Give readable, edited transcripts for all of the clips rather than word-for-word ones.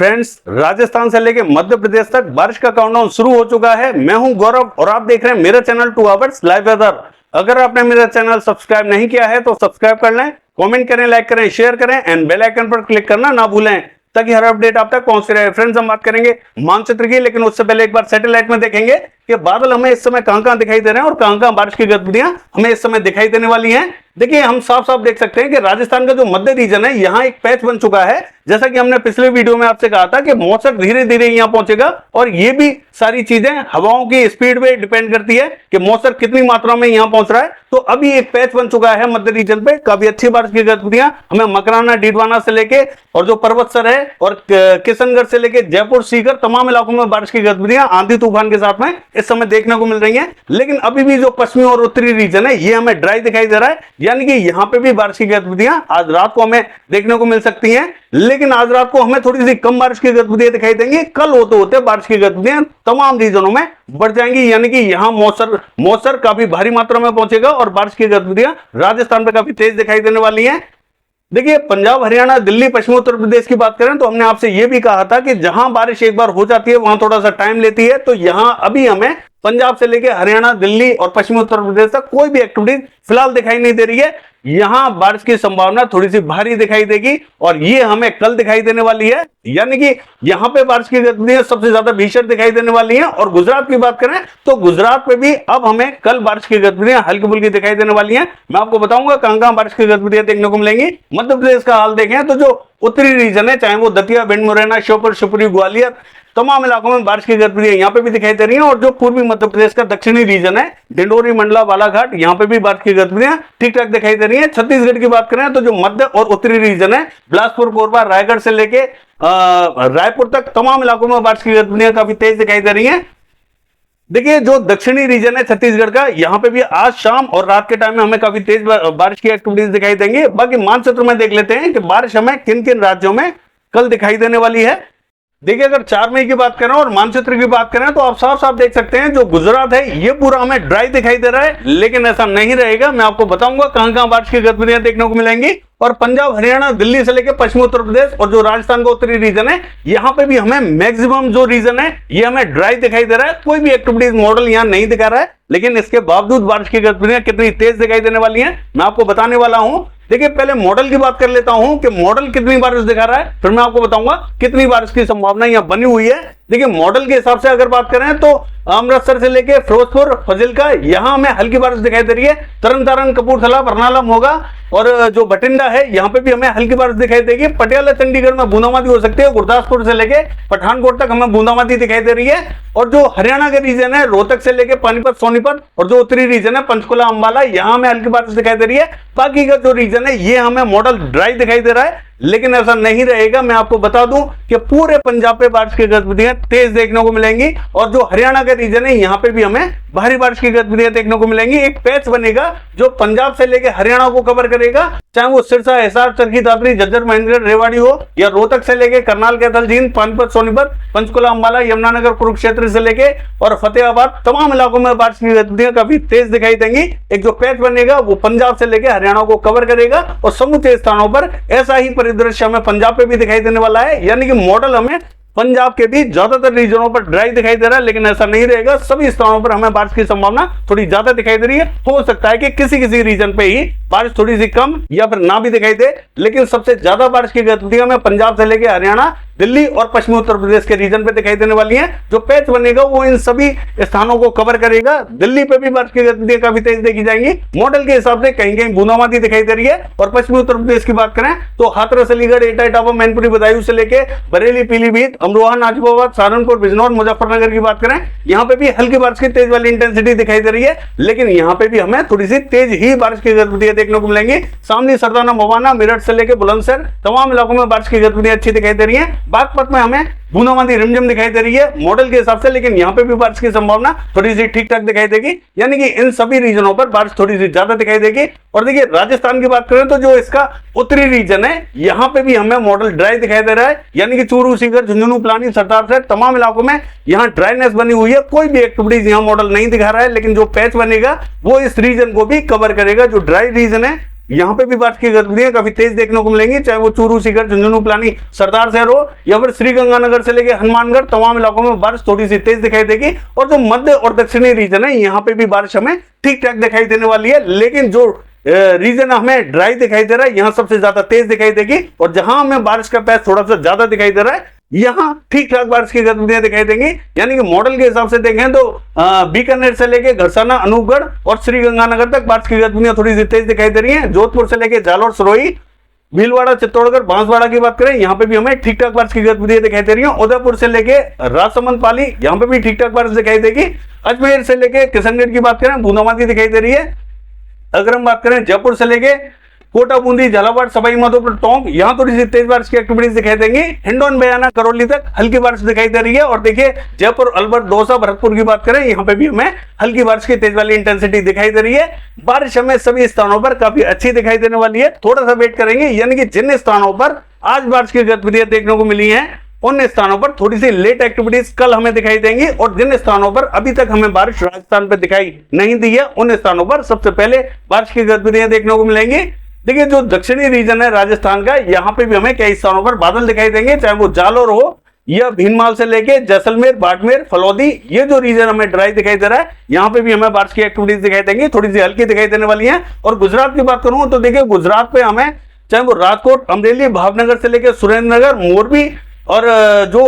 Friends, Rajasthan से लेके मध्य प्रदेश तक बारिश का काउंटडाउन शुरू हो चुका है। मैं हूं गौरव और आप देख रहे हैं मेरा चैनल 2 आवर्स लाइव वेदर। अगर आपने मेरा चैनल सब्सक्राइब नहीं किया है तो सब्सक्राइब कर लें, कमेंट करें, लाइक करें, शेयर करें एंड बेल आइकन पर क्लिक करना ना भूलें ताकि हर अपडेट आप तक पहुंचते रहे। फ्रेंड्स, हम बात करेंगे मानचित्र की, लेकिन उससे पहले एक बार सैटेलाइट में देखेंगे कि बादल हमें इस समय कहां दिखाई दे रहे हैं और कहां बारिश की गतिविधियां हमें इस समय दिखाई देने वाली हैं। देखिए, हम साफ साफ देख सकते हैं कि राजस्थान का जो मध्य रीजन है यहां एक पैच बन चुका है। जैसा कि हमने पिछले वीडियो में आपसे कहा था कि मौसम धीरे धीरे यहां पहुंचेगा और ये भी सारी चीजें हवाओं की स्पीड पे डिपेंड करती है कि मौसम कितनी मात्रा में यहां पहुंच रहा है। तो अभी एक पैच बन चुका है मध्य रीजन पे, काफी अच्छी बारिश की गतिविधियां हमें मकराना, डीडवाना से लेके और जो पर्वतसर है और किशनगढ़ से लेके जयपुर, सीकर तमाम इलाकों में बारिश की गतिविधियां आंधी तूफान के साथ में इस समय देखने को मिल रही है। लेकिन अभी भी जो पश्चिमी और उत्तरी रीजन है ये हमें ड्राई दिखाई दे रहा है, यानी कि यहां पे भी बारिश की गतिविधियां आज रात को हमें देखने को मिल सकती हैं। लेकिन आज रात को हमें थोड़ी सी कम बारिश की गतिविधियां दिखाई देंगी। कल होते होते बारिश की गतिविधियां तमाम रीजनों में बढ़ जाएंगी, यानी कि यहां मौसम काफी भारी मात्रा में पहुंचेगा और बारिश की गतिविधियां राजस्थान में काफी तेज दिखाई देने वाली हैं। देखिए, पंजाब, हरियाणा, दिल्ली, पश्चिमी उत्तर प्रदेश की बात करें तो हमने आपसे यह भी कहा था कि जहां बारिश एक बार हो जाती है वहां थोड़ा सा टाइम लेती है। तो यहां अभी हमें पंजाब से लेकर हरियाणा, दिल्ली और पश्चिमी उत्तर प्रदेश तक कोई भी एक्टिविटी फिलहाल दिखाई नहीं दे रही है। यहां बारिश की संभावना थोड़ी सी भारी दिखाई देगी और ये हमें कल दिखाई देने वाली है, यानी कि यहां पे बारिश की गतिविधियां सबसे ज्यादा भीषण दिखाई देने वाली हैं। और गुजरात की बात करें तो गुजरात पे भी अब हमें कल बारिश की गतिविधियां हल्की फुल्की दिखाई देने वाली हैं। मैं आपको बताऊंगा कहां बारिश की गतिविधियां देखने को मिलेंगी। मध्य प्रदेश का हाल देखें तो जो उत्तरी रीजन है, चाहे वो दतिया, भिंड, मुरैना, श्योपुर, शिवपुरी, ग्वालियर, तमाम इलाकों में बारिश की गतिविधियां यहां पे भी दिखाई दे रही हैं। और जो पूर्वी मध्य प्रदेश का दक्षिणी रीजन है, डिंडोरी, मंडला, बालाघाट, यहां पे भी बारिश की गतिविधियां ठीक ठाक दिखाई दे रही हैं। छत्तीसगढ़ की बात करें तो जो मध्य और उत्तरी रीजन है, बिलासपुर, कोरबा, रायगढ़ से लेके रायपुर तक तमाम इलाकों में बारिश की गतिविधियां काफी तेज दिखाई दे रही हैं। देखिए, जो दक्षिणी रीजन है छत्तीसगढ़ का, यहां पे भी आज शाम और रात के टाइम में हमें काफी तेज बारिश की एक्टिविटीज दिखाई देंगी। बाकी मानचित्र में देख लेते हैं कि बारिश हमें किन किन राज्यों में कल दिखाई देने वाली है। देखिए, अगर 4 मई की बात करें और मानचित्र की बात करें तो आप साफ साफ देख सकते हैं जो गुजरात है ये पूरा हमें ड्राई दिखाई दे रहा है, लेकिन ऐसा नहीं रहेगा। मैं आपको बताऊंगा कहां बारिश की गतिविधियां देखने को मिलेंगी। और पंजाब, हरियाणा, दिल्ली से लेकर पश्चिमी उत्तर प्रदेश और जो राजस्थान का उत्तरी रीजन है यहां पे भी हमें मैक्सिमम जो रीजन है ये हमें ड्राई दिखाई दे रहा है। कोई भी एक्टिविटीज मॉडल यहां नहीं दिखा रहा है, लेकिन इसके बावजूद बारिश की गतिविधियां कितनी तेज दिखाई देने वाली हैं मैं आपको बताने वाला हूं। देखिए, पहले मॉडल की बात कर लेता हूं कि मॉडल कितनी बारिश दिखा रहा है, फिर मैं आपको बताऊंगा कितनी बारिश की संभावना यहां बनी हुई है। देखिए, मॉडल के हिसाब से अगर बात करें तो अमृतसर से लेके फिरोजपुर, फाजिल्का, यहां हमें हल्की बारिश दिखाई दे रही है। तरन तारण, कपूरथला, बरनाला, मोगा और जो बठिंडा है यहां पे भी हमें हल्की बारिश दिखाई देगी। पटियाला, चंडीगढ़ में बूंदाबांदी हो सकती है। गुरदासपुर से लेके पठानकोट तक हमें बूंदाबांदी दिखाई दे रही है। और जो हरियाणा के रीजन है, रोहतक से लेके पानीपत, सोनीपत और जो उत्तरी रीजन है, पंचकुला, अंबाला, यहां हमें हल्की बारिश दिखाई दे रही है। बाकी का जो रीजन है ये हमें मॉडल ड्राई दिखाई दे रहा है, लेकिन ऐसा नहीं रहेगा। मैं आपको बता दूं कि पूरे पंजाब पे बारिश की गतिविधियां तेज देखने को मिलेंगी। और जो हरियाणा का रीजन है यहां पे भी हमें भारी बारिश की गतिविधियां देखने को मिलेंगी। एक पैच बनेगा जो पंजाब से लेकर हरियाणा को कवर करेगा, चाहे वो सिरसा, हिसार, चरखी, दादरी, झज्जर, महेंद्रगढ़, रेवाड़ी हो या रोहतक से लेकर करनाल, कैथल, जींद, पानीपत, सोनीपत, पंचकुला, अंबाला, यमुनानगर, कुरुक्षेत्र से लेके और फतेहाबाद, तमाम इलाकों में बारिश की गतिविधियां काफी तेज दिखाई देंगी। एक जो पैच बनेगा वो पंजाब से लेकर हरियाणा को कवर करेगा और समूचे स्थानों पर ऐसा ही परिदृश्य हमें पंजाब पे भी दिखाई देने वाला है, यानी कि मॉडल हमें पंजाब के भी ज्यादातर रीजनों पर ड्राई दिखाई दे रहा है, लेकिन ऐसा नहीं रहेगा। सभी स्थानों पर हमें बारिश की संभावना थोड़ी ज्यादा दिखाई दे रही है। हो सकता है कि किसी किसी रीजन पे ही बारिश थोड़ी सी कम या फिर ना भी दिखाई दे, लेकिन सबसे ज्यादा बारिश की गतिविधियां हमें पंजाब से लेकर हरियाणा, दिल्ली और पश्चिमी उत्तर प्रदेश के रीजन पे दिखाई देने वाली हैं। जो पैच बनेगा वो इन सभी स्थानों को कवर करेगा। दिल्ली पे भी बारिश की गतिविधियां काफी तेज देखी जाएंगी। मॉडल के हिसाब से कहीं कहीं बूंदाबांदी दिखाई दे रही है। और पश्चिमी उत्तर प्रदेश की बात करें तो हाथरस, अलीगढ़, एटा, इटावा, मैनपुरी, बदायूं से लेके बरेली, पीलीभीत, अमरोहा, नाजिबाबाद, सहारनपुर, बिजनौर, मुजफ्फरनगर की बात करें, यहाँ पे भी हल्की बारिश की तेज वाली इंटेंसिटी दिखाई दे रही है, लेकिन यहाँ पे भी हमें थोड़ी सी तेज ही बारिश की गतिविधियां देखने को मिलेंगी। सामने, सरदाना, मवाना, मेरठ से लेकर बुलंदशहर, तमाम इलाकों में बारिश की गतिविधियां अच्छी दिखाई दे रही है। बागपत में हमें बूंदाबांदी रिमझिम दिखाई दे रही है मॉडल के हिसाब से, लेकिन यहाँ पे भी बारिश की संभावना थोड़ी सी ठीक ठाक दिखाई देगी, यानी कि इन सभी रीजनों पर बारिश थोड़ी सी ज्यादा दिखाई देगी। और देखिए, राजस्थान की बात करें तो जो इसका उत्तरी रीजन है यहाँ पे भी हमें मॉडल ड्राई दिखाई दे रहा है, यानी कि चूरू, सीकर, झुंझुनू, पिलानी, सरदार से तमाम इलाकों में यहाँ ड्राइनेस बनी हुई है। कोई भी एक्टिविटीज यहाँ मॉडल नहीं दिखा रहा है, लेकिन जो पैच बनेगा वो इस रीजन को भी कवर करेगा। जो ड्राई रीजन है यहाँ पे भी बारिश की गतिविधियां काफी तेज देखने को मिलेंगी, चाहे वो चूरू, सीकर, झुंझुनू, पिलानी, सरदार शहर हो या फिर श्रीगंगानगर से लेके हनुमानगढ़, तमाम इलाकों में बारिश थोड़ी सी तेज दिखाई देगी। और जो मध्य और दक्षिणी रीजन है यहाँ पे भी बारिश हमें ठीक ठाक दिखाई देने वाली है, लेकिन जो रीजन हमें ड्राई दिखाई दे रहा है यहाँ सबसे ज्यादा तेज दिखाई देगी। और जहां हमें बारिश का पैच थोड़ा सा ज्यादा दिखाई दे रहा है यहाँ ठीक ठाक बारिश की गतिविधियां दिखाई देंगी। यानी कि मॉडल के हिसाब से देखें तो बीकानेर से लेके घरसाना, अनूपगढ़ और श्रीगंगानगर तक बारिश की गतिविधियां थोड़ी सी तेज दिखाई दे रही हैं। जोधपुर से लेके जालौर, सरोही, भीलवाड़ा, चित्तौड़गढ़, बांसवाड़ा की बात करें यहाँ पे भी हमें ठीक ठाक बारिश की गतिविधियां दिखाई दे रही है। उदयपुर से लेके राजसमंद, पाली यहाँ पे भी ठीक ठाक बारिश दिखाई देगी। अजमेर से लेके किशनगढ़ की बात करें बूंदाबांदी दिखाई दे रही है। अगर हम बात करें जयपुर से लेके कोटा, बूंदी, झालावाड़, सवाई माधोपुर, टोंक यहाँ थोड़ी सी तेज बारिश की एक्टिविटीज दिखाई देंगी। हिंडौन, बयाना, करौली तक हल्की बारिश दिखाई दे रही है। और देखिए जयपुर, अलवर, दौसा, भरतपुर की बात करें यहाँ पे भी हमें हल्की बारिश की तेज वाली इंटेंसिटी दिखाई दे रही है। बारिश हमें सभी स्थानों पर काफी अच्छी दिखाई देने वाली है। थोड़ा सा वेट करेंगे, यानी कि जिन स्थानों पर आज बारिश की गतिविधियां देखने को मिली है उन स्थानों पर थोड़ी सी लेट एक्टिविटीज कल हमें दिखाई देंगी। और जिन स्थानों पर अभी तक हमें बारिश राजस्थान पर दिखाई नहीं दी है उन स्थानों पर सबसे पहले बारिश की गतिविधियां देखने को मिलेंगी। देखिए जो दक्षिणी रीजन है राजस्थान का यहाँ पे भी हमें कई स्थानों पर बादल दिखाई देंगे, चाहे वो जालोर हो या भीनमाल से लेके जैसलमेर, बाड़मेर, फलौदी, ये जो रीजन हमें ड्राई दिखाई दे रहा है यहाँ पे भी हमें बारिश की एक्टिविटीज दिखाई देंगी, थोड़ी सी हल्की दिखाई देने वाली है। और गुजरात की बात करूं तो देखिए गुजरात पे हमें चाहे वो राजकोट, अमरेली, भावनगर से लेकर सुरेंद्रनगर, मोरबी और जो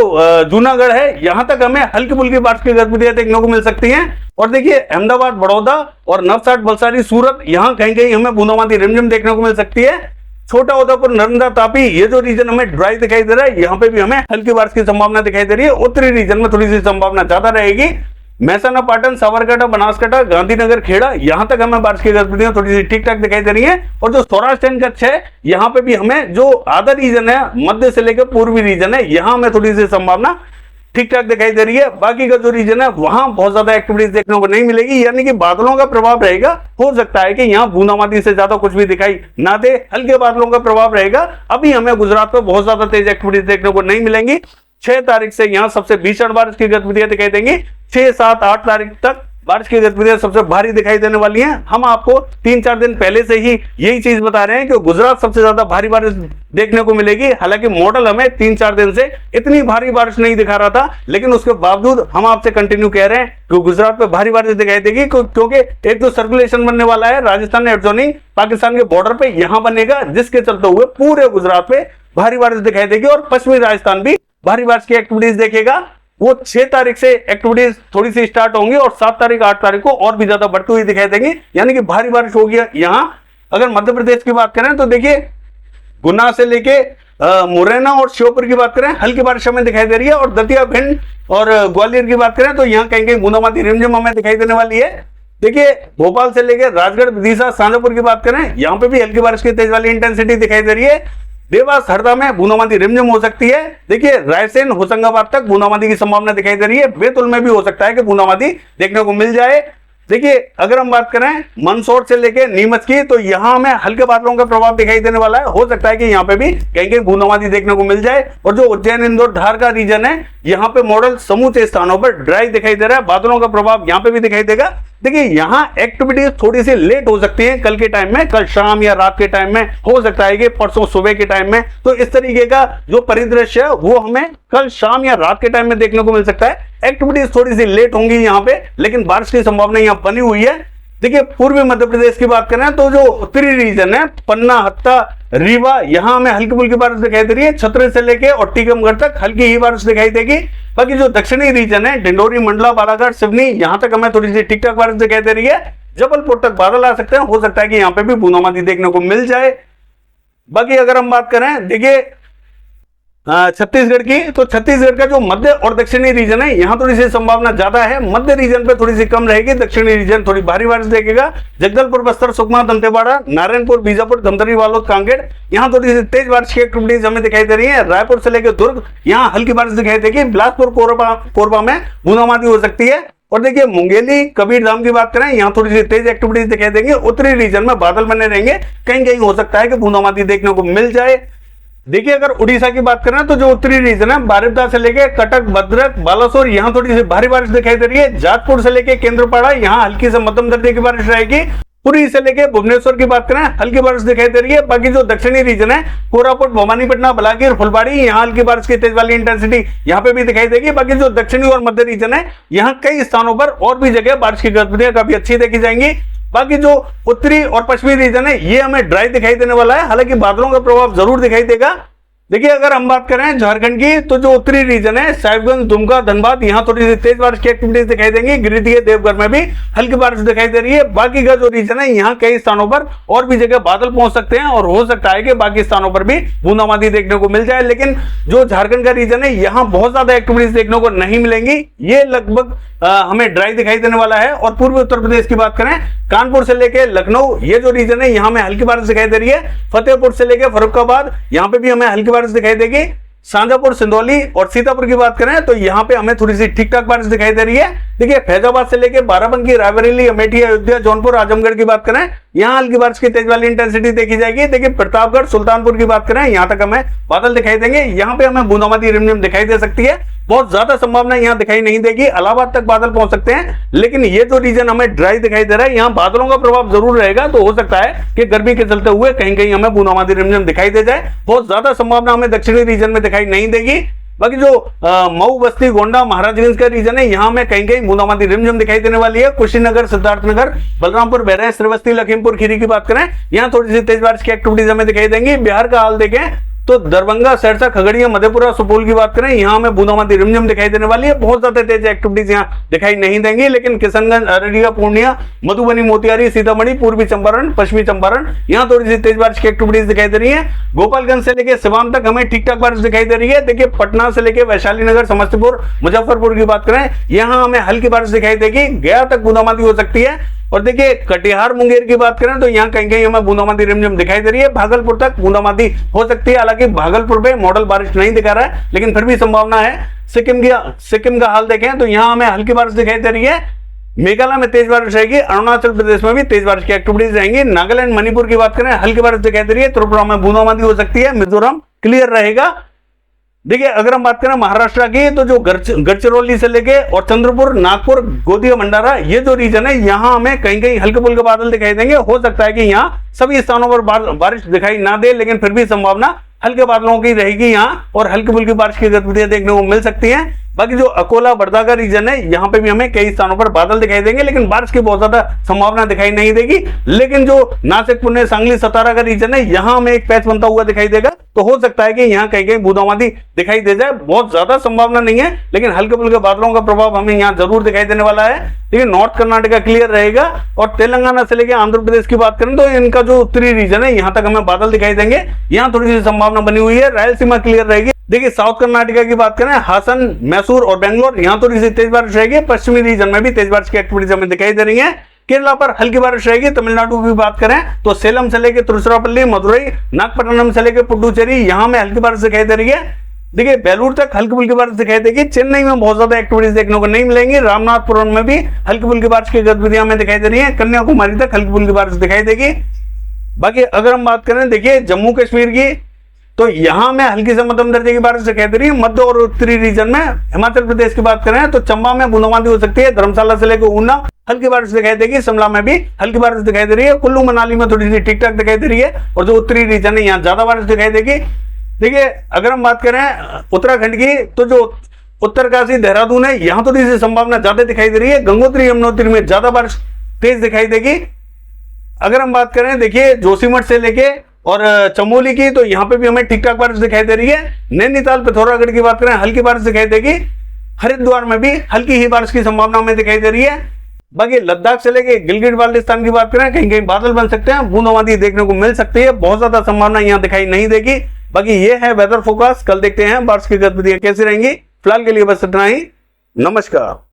जूनागढ़ है यहाँ तक हमें हल्की फुल्की बारिश की गतिविधियां देखने को मिल सकती हैं। और देखिए अहमदाबाद, बड़ौदा और नवसारी, वलसाड़ी, सूरत यहाँ कहीं कहीं हमें बूंदाबांदी रिमझिम देखने को मिल सकती है। छोटा उदयपुर, नर्मदा, तापी ये जो रीजन हमें ड्राई दिखाई दे रहा है यहाँ पे भी हमें हल्की बारिश की संभावना दिखाई दे रही है। उत्तरी रीजन में थोड़ी सी संभावना ज्यादा रहेगी। महसाना, पाटन, साबरकांठा, बनासकांठा, गांधीनगर, खेड़ा यहाँ तक हमें बारिश की गतिविधियां थोड़ी सी ठीक ठाक दिखाई दे रही है। और जो सौराष्ट्र एंड कच्छ है यहाँ पे भी हमें जो आधा रीजन है मध्य से लेकर पूर्वी रीजन है यहाँ हमें थोड़ी सी संभावना ठीक ठाक दिखाई दे रही है। बाकी का जो रीजन है वहां बहुत ज्यादा एक्टिविटीज देखने को नहीं मिलेगी, यानी कि बादलों का प्रभाव रहेगा। हो सकता है कि यहाँ बूंदाबांदी से ज्यादा कुछ भी दिखाई ना दे, हल्के बादलों का प्रभाव रहेगा। अभी हमें गुजरात में बहुत ज्यादा तेज एक्टिविटीज देखने को नहीं मिलेंगी। 6 तारीख से यहाँ सबसे भीषण बारिश की गतिविधियां दिखाई देंगी। 6, 7, 8 तारीख तक बारिश की गतिविधियां सबसे भारी दिखाई देने वाली हैं। हम आपको 3-4 दिन पहले से ही यही चीज बता रहे हैं कि गुजरात सबसे ज्यादा भारी बारिश देखने को मिलेगी। हालांकि मॉडल हमें 3-4 दिन से इतनी भारी बारिश नहीं दिखा रहा था, लेकिन उसके बावजूद हम आपसे कंटिन्यू कह रहे हैं कि गुजरात पे भारी बारिश दिखाई देगी, क्योंकि एक तो सर्कुलेशन बनने वाला है राजस्थान एडजॉइनिंग पाकिस्तान के बॉर्डर पे यहाँ बनेगा, जिसके चलते हुए पूरे गुजरात पे भारी बारिश दिखाई देगी। और पश्चिमी राजस्थान भी भारी बारिश की एक्टिविटीज देखेगा। वो 6 तारीख से एक्टिविटीज थोड़ी सी स्टार्ट होंगी और 7 तारीख, 8 तारीख को और भी ज्यादा बढ़ती हुई दिखाई देंगी, यानी कि भारी बारिश होगी यहाँ। अगर मध्य प्रदेश की बात करें तो देखिए गुना से लेके मुरैना और श्योपुर की बात करें हल्की बारिश हमें दिखाई दे रही है। और दतिया, भिंड और ग्वालियर की बात करें तो यहाँ कहीं कहीं बूंदाबांदी रिमझिम हमें दिखाई देने वाली है। देखिए भोपाल से लेकर राजगढ़, विदिशा, शाजापुर की बात करें यहाँ पे भी हल्की बारिश की तेज वाली इंटेंसिटी दिखाई दे रही है। देवास, हरदा में बूंदाबांदी रिमझिम हो सकती है। देखिए रायसेन, होशंगाबाद तक बूंदाबांदी की संभावना दिखाई दे रही है। बैतूल में भी हो सकता है कि बूंदाबांदी देखने को मिल जाए। देखिए अगर हम बात करें मंदसौर से लेके नीमच की तो यहाँ हमें हल्के बादलों का प्रभाव दिखाई देने वाला है। हो सकता है कि यहाँ पे भी कहीं कहीं बूंदाबांदी देखने को मिल जाए। और जो उज्जैन, इंदौर, धार का रीजन है यहाँ पे मॉडल समूचे स्थानों पर ड्राई दिखाई दे रहा है, बादलों का प्रभाव यहाँ पे भी दिखाई देगा। देखिए यहाँ एक्टिविटीज थोड़ी सी लेट हो सकती है कल के टाइम में, कल शाम या रात के टाइम में, हो सकता है कि परसों सुबह के टाइम में। तो इस तरीके का जो परिदृश्य है वो हमें कल शाम या रात के टाइम में देखने को मिल सकता है। एक्टिविटीज थोड़ी सी लेट होंगी यहाँ पे, लेकिन बारिश की संभावना यहाँ बनी हुई है। देखिए पूर्वी मध्य प्रदेश की बात करें तो जो उत्तरी रीजन है पन्ना, हत्ता, रीवा यहाँ हमें हल्की फुल्की बारिश दिखाई दे रही है। छतरे से लेके और टीकमगढ़ तक हल्की ही बारिश दिखाई देगी। बाकी जो दक्षिणी रीजन है डिंडोरी, मंडला, बालाघाट, सिवनी यहाँ तक हमें थोड़ी सी ठीक ठाक बारिश दिखाई दे रही है। जबलपुर तक बादल आ सकते हैं, हो सकता है कि यहाँ पे भी बूंदाबांदी देखने को मिल जाए। बाकी अगर हम बात करें देखिए छत्तीसगढ़ की, तो छत्तीसगढ़ का जो मध्य और दक्षिणी रीजन है यहाँ थोड़ी सी संभावना ज्यादा है। मध्य रीजन पे थोड़ी सी कम रहेगी, दक्षिणी रीजन थोड़ी भारी बारिश देखेगा। जगदलपुर, बस्तर, सुकमा, दंतेवाड़ा, नारायणपुर, बीजापुर, धमतरी, बालोद, कांकेर यहाँ थोड़ी सी तेज बारिश की एक्टिविटीज हमें दिखाई दे रही है। रायपुर से लेकर दुर्ग यहाँ हल्की बारिश दिखाई देगी। बिलासपुर, कोरबा में बूंदाबांदी हो सकती है। और देखिए मुंगेली, कबीरधाम की बात करें यहाँ थोड़ी सी तेज एक्टिविटीज दिखाई देंगे। उत्तरी रीजन में बादल बने रहेंगे, कहीं कहीं हो सकता है कि बूंदाबांदी देखने को मिल जाए। देखिए अगर उड़ीसा की बात करें तो जो उत्तरी रीजन है बारिपदा से लेके कटक, भद्रक, बालासोर यहाँ थोड़ी सी भारी बारिश दिखाई दे रही है। जाजपुर से लेके केंद्रपाड़ा यहाँ हल्की से मध्यम दर्जे की बारिश रहेगी। पुरी से लेके भुवनेश्वर की बात करें हल्की बारिश दिखाई दे रही है। बाकी जो दक्षिणी रीजन है कोरापुट, भवानीपटना, बलागीर, फुलबाड़ी, यहाँ हल्की बारिश की तेज वाली इंटेंसिटी यहाँ पे भी दिखाई देगी। बाकी जो दक्षिणी और मध्य रीजन है यहाँ कई स्थानों पर और भी जगह बारिश की गतिविधियां काफी अच्छी देखी जाएंगी। बाकी जो उत्तरी और पश्चिमी रीजन है ये हमें ड्राई दिखाई देने वाला है, हालांकि बादलों का प्रभाव जरूर दिखाई देगा। देखिए अगर हम बात करें झारखंड की तो जो उत्तरी रीजन है साहिबगंज, दुमका, धनबाद यहाँ थोड़ी सी तेज बारिश की एक्टिविटीज दिखाई देंगी। गिरिडीह, देवघर में भी हल्की बारिश दिखाई दे रही है। बाकी का जो रीजन है यहाँ कई स्थानों पर और भी जगह बादल पहुंच सकते हैं और हो सकता है कि बाकी स्थानों पर भी बूंदाबांदी देखने को मिल जाए। लेकिन जो झारखंड का रीजन है यहाँ बहुत ज्यादा एक्टिविटीज देखने को नहीं मिलेंगी, ये लगभग हमें ड्राई दिखाई देने वाला है। और पूर्वी उत्तर प्रदेश की बात करें कानपुर से लेके लखनऊ ये जो रीजन है यहाँ में हल्की बारिश दिखाई दे रही है। फतेहपुर से लेके फर्रुखाबाद यहाँ पे भी हमें हल्की बारिश दिखाई देगी। शाजापुर, सिंदौली और सीतापुर की बात करें तो यहाँ पे हमें थोड़ी सी ठीक ठाक बारिश दिखाई दे रही है। देखिए फैजाबाद से लेके बाराबंकी, रायबरेली, अमेठी, अयोध्या, जौनपुर, आजमगढ़ की बात करें यहाँ हल्की बारिश की तेज वाली इंटेंसिटी देखी जाएगी। देखिए प्रतापगढ़, सुल्तानपुर की बात करें यहाँ तक हमें बादल दिखाई देंगे। यहाँ पे हमें बूंदाबांदी रिमझिम दिखाई दे सकती है, बहुत ज्यादा संभावना यहाँ दिखाई नहीं देगी। इलाहाबाद तक बादल पहुंच सकते हैं, लेकिन ये जो रीजन हमें ड्राई दिखाई दे रहा है यहाँ बादलों का प्रभाव जरूर रहेगा। तो हो सकता है कि गर्मी के चलते हुए कहीं कहीं हमें बूंदाबांदी रिमझिम दिखाई दे जाए। बहुत ज्यादा संभावना हमें दक्षिणी रीजन में दिखाई नहीं देगी। बाकी जो मऊ, बस्ती, गोंडा, महाराजगंज का रीजन है यहाँ में कहीं कहीं बूंदाबांदी रिमझिम दिखाई देने वाली है। कुशीनगर, सिद्धार्थनगर, बलरामपुर, बहराइच, श्रीवस्ती, लखीमपुर खीरी की बात करें यहाँ थोड़ी सी तेज बारिश की एक्टिविटीज हमें दिखाई देंगी। बिहार का हाल देखें तो दरभंगा, सहरसा, खगड़िया, मधेपुरा, सुपौल की बात करें यहाँ हमें बूंदाबांदी रिमझिम दिखाई देने वाली है। बहुत ज्यादा तेज एक्टिविटीज यहाँ दिखाई नहीं देंगी, लेकिन किशनगंज, अररिया, पूर्णिया, मधुबनी, मोतिहारी, सीतामढ़ी, पूर्वी चंपारण, पश्चिमी चंपारण यहाँ थोड़ी सी तेज बारिश की एक्टिविटीज दिखाई दे रही है। गोपालगंज से लेकर सिवान तक हमें ठीक ठाक बारिश दिखाई दे रही है। देखिए पटना से लेकर वैशाली नगर, समस्तीपुर, मुजफ्फरपुर की बात करें यहाँ हमें हल्की बारिश दिखाई देगी। गया तक बूंदाबांदी हो सकती है। और देखिए कटिहार, मुंगेर की बात करें तो यहाँ कहीं कहीं हमें बूंदाबांदी रिमझिम दिखाई दे रही है। भागलपुर तक बूंदाबांदी हो सकती है, हालांकि भागलपुर में मॉडल बारिश नहीं दिखा रहा है, लेकिन फिर भी संभावना है। सिक्किम का हाल देखें तो यहाँ हमें हल्की बारिश दिखाई दे रही है। मेघालय में तेज बारिश रहेगी। अरुणाचल प्रदेश में भी तेज बारिश की एक्टिविटीज रहेंगी। नागालैंड, मणिपुर की बात करें हल्की बारिश दिखाई दे रही है। त्रिपुरा में बूंदाबांदी हो सकती है। मिजोरम क्लियर रहेगा। देखिए अगर हम बात करें महाराष्ट्र की तो जो गढ़चिरौली से लेके और चंद्रपुर, नागपुर, गोंदिया, भंडारा ये जो रीजन है यहाँ हमें कहीं कहीं हल्के फुल्के बादल दिखाई देंगे। हो सकता है कि यहाँ सभी स्थानों पर बारिश दिखाई ना दे, लेकिन फिर भी संभावना हल्के बादलों की रहेगी यहाँ और हल्की फुल्की बारिश की गतिविधियां देखने को मिल सकती हैं। बाकी जो अकोला, बर्दा का रीजन है यहाँ पे भी हमें कई स्थानों पर बादल दिखाई देंगे, लेकिन बारिश की बहुत ज्यादा संभावना दिखाई नहीं देगी। लेकिन जो नासिक, पुणे, सांगली, सतारा का रीजन है यहाँ हमें एक पैच बनता हुआ दिखाई देगा। तो हो सकता है कि यहाँ कहीं कहीं बूंदाबांदी दिखाई दे जाए। बहुत ज्यादा संभावना नहीं है, लेकिन हल्के फुल्के बादलों का प्रभाव हमें यहाँ जरूर दिखाई देने वाला है। लेकिन नॉर्थ कर्नाटका क्लियर रहेगा। और तेलंगाना से लेकर आंध्र प्रदेश की बात करें तो इनका जो उत्तरी रीजन है यहाँ तक हमें बादल दिखाई देंगे। यहाँ थोड़ी सी संभावना बनी हुई है। रायलसीमा क्लियर रहेगी। देखिए साउथ कर्नाटका की बात करें हासन, मैसूर और बेंगलोर यहाँ थोड़ी सी तेज बारिश रहेगी। पश्चिमी रीजन में भी तेज बारिश की एक्टिविटीज हमें दिखाई दे रही है। केरला पर हल्की बारिश रहेगी। तमिलनाडु की बात करें तो सेलम से लेकर तिरुचिरापल्ली, मदुरई, नागपट्टनम से लेकर पुडुचेरी यहाँ में हल्की बारिश दिखाई दे रही है। देखिए बेलूर तक हल्की फुल्की बारिश दिखाई देगी। चेन्नई में बहुत ज्यादा एक्टिविटीज देखने को नहीं मिलेंगी। रामनाथपुरम में भी हल्की फुल्की बारिश की गतिविधियां हमें दिखाई दे रही है। कन्याकुमारी तक हल्की फुल्की बारिश दिखाई देगी। बाकी अगर हम बात करें देखिए जम्मू कश्मीर की तो यहाँ में हल्की से मध्यम दर्जे की बारिश दिखाई दे रही है। मध्य और उत्तरी रीजन में हिमाचल प्रदेश की बात करें तो चंबा में बूंदाबांदी हो सकती है। धर्मशाला से लेकर ऊना हल्की बारिश दिखाई देगी। शिमला में भी हल्की बारिश दिखाई दे रही है। कुल्लू मनाली में थोड़ी सी ठीक ठाक दिखाई दे रही है। और जो उत्तरी रीजन है यहाँ ज्यादा बारिश दिखाई देगी। देखिए अगर हम बात करें उत्तराखंड की तो जो उत्तरकाशी, देहरादून है यहाँ थोड़ी सी संभावना ज्यादा दिखाई दे रही है। गंगोत्री, यमुनोत्री में ज्यादा बारिश तेज दिखाई देगी। अगर हम बात करें देखिए जोशीमठ से लेके और चमोली की तो यहाँ पे भी हमें ठीक ठाक बारिश दिखाई दे रही है। नैनीताल, पिथौरागढ़ की बात करें हल्की बारिश दिखाई देगी। हरिद्वार में भी हल्की ही बारिश की संभावना हमें दिखाई दे रही है। बाकी लद्दाख से लेके गिलगित बाल्टिस्तान की बात करें कहीं कहीं बादल बन सकते हैं, बूंदाबांदी देखने को मिल सकती है। बहुत ज्यादा संभावना यहाँ दिखाई नहीं देगी। बाकी ये है वेदर फोरकास्ट। कल देखते हैं बारिश की गतिविधियां कैसी रहेंगी। फिलहाल के लिए बस इतना ही। नमस्कार।